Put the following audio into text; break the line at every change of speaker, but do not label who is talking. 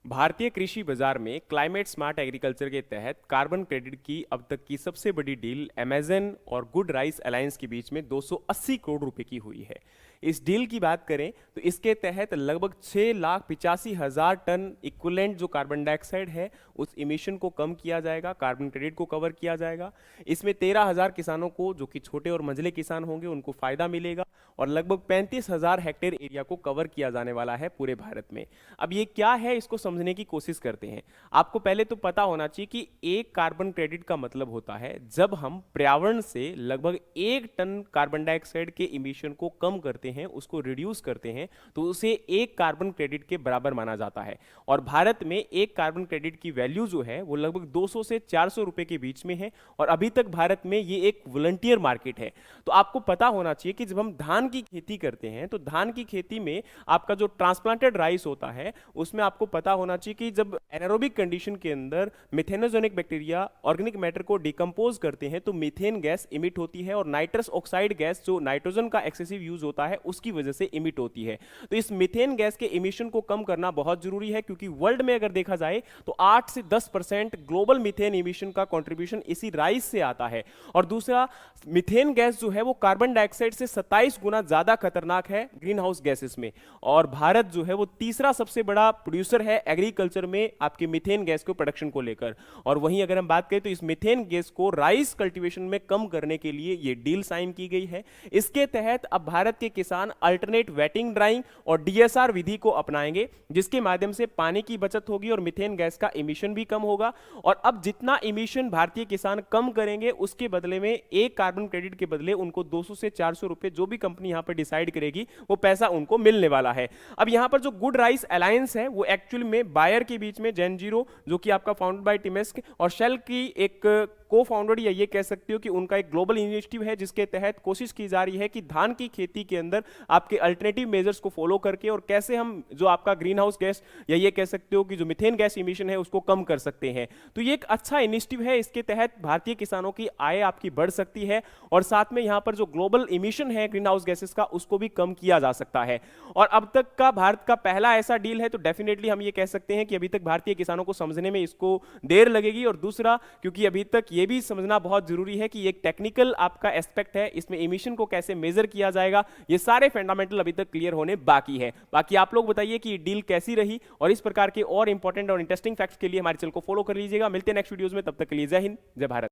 भारतीय कृषि बाजार में क्लाइमेट स्मार्ट एग्रीकल्चर के तहत कार्बन क्रेडिट की अब तक की सबसे बड़ी डील अमेजन और गुड राइस अलायंस के बीच में 280 करोड़ रुपए की हुई है। इस डील की बात करें तो इसके तहत लगभग 6,85,000 टन इक्विवेलेंट जो कार्बन डाइऑक्साइड है उस इमिशन को कम किया जाएगा, कार्बन क्रेडिट को कवर किया जाएगा। इसमें 13,000 किसानों को, जो कि छोटे और मंझले किसान होंगे, उनको फायदा मिलेगा और लगभग 35,000 हेक्टेयर एरिया को कवर किया जाने वाला है पूरे भारत में। अब ये क्या है, इसको समझने की कोशिश करते हैं। आपको पहले तो पता होना चाहिए कि एक कार्बन क्रेडिट का मतलब होता है जब हम पर्यावरण से लगभग 1 टन कार्बन डाइऑक्साइड के इमिशन को कम करते हैं, उसको रिड्यूस करते हैं, तो उसे एक कार्बन क्रेडिट के बराबर माना जाता है। और भारत में एक कार्बन क्रेडिट की वैल्यू जो है वो लगभग 200 से 400 रुपए के बीच में है और अभी तक भारत में ये एक वॉलंटियर मार्केट है। तो आपको पता होना चाहिए कि जब हम धान की खेती करते हैं तो धान की खेती में आपका जो ट्रांसप्लांटेड राइस होता है उसमें आपको पता होना चाहिए कि जब एनारोबिक कंडीशन के अंदर मिथेनोजेनिक बैक्टीरिया ऑर्गेनिक मैटर को डिकम्पोज करते हैं तो मीथेन गैस इमिट होती है और नाइट्रस ऑक्साइड गैस जो नाइट्रोजन का एक्सेसिव यूज होता है उसकी वजह से इमिट होती है। तो इस मीथेन गैस के इमिशन को कम करना बहुत जरूरी है, क्योंकि वर्ल्ड में अगर देखा जाए तो 8 से 10% ग्लोबल मीथेन इमिशन का कंट्रीब्यूशन इसी राइस से आता है। और दूसरा, मीथेन गैस जो है वो कार्बन डाइऑक्साइड से 27 गुना ज्यादा खतरनाक है ग्रीन हाउस गैसेस में, और भारत जो है वो तीसरा सबसे बड़ा प्रोड्यूसर है एग्रीकल्चर में आपके मीथेन गैस को प्रोडक्शन को लेकर। और वहीं अगर हम बात करें तो इस मीथेन गैस को राइस कल्टीवेशन में कम करने के लिए ये डील साइन की गई है। इसके तहत अब भारत के किसान अल्टरनेट वेटिंग ड्राइंग और डीएसआर विधि को अपनाएंगे, जिसके माध्यम से पानी की बचत होगी और मीथेन गैस का इमिशन भी कम होगा। और अब जितना इमिशन भारतीय किसान कम करेंगे उसके बदले में एक कार्बन क्रेडिट के बदले उनको 200 से 400 रुपए जो भी कंपनी यहां पर डिसाइड करेगी वो पैसा उनको मिलने वाला है। अब यहां पर जो गुड राइस अलायंस है वो एक्चुअली में बायर के बीच में जेन जीरो, जो कि आपका फाउंडेड बाय टिमेस्क, और शेल की एक को फाउंडर, या ये कह सकते हो कि उनका एक ग्लोबल इनिशिएटिव है जिसके तहत कोशिश की जा रही है कि धान की खेती के अंदर आपके अल्टरनेटिव मेजर्स को फॉलो करके और कैसे हम जो आपका ग्रीन हाउस गैस, या ये कह सकते हो कि जो मीथेन गैस इमिशन है उसको कम कर सकते हैं। तो ये एक अच्छा इनिशिएटिव है, इसके तहत भारतीय किसानों की आय आपकी बढ़ सकती है और साथ में यहां पर जो ग्लोबल इमिशन है ग्रीन हाउस गैसेस का उसको भी कम किया जा सकता है। और अब तक का भारत का पहला ऐसा डील है, तो डेफिनेटली हम ये कह सकते हैं कि अभी तक भारतीय किसानों को समझने में इसको देर लगेगी। और दूसरा, क्योंकि अभी तक ये भी समझना बहुत जरूरी है कि एक टेक्निकल आपका एस्पेक्ट है, इसमें इमिशन को कैसे मेजर किया जाएगा, ये सारे फंडामेंटल अभी तक क्लियर होने बाकी है। बाकी आप लोग बताइए कि ये डील कैसी रही, और इस प्रकार के और इंपॉर्टेंट और इंटरेस्टिंग फैक्ट्स के लिए हमारे चैनल को फॉलो कर लीजिएगा। मिलते हैं नेक्स्ट वीडियोस में, तब तक के लिए जय हिंद, जय भारत।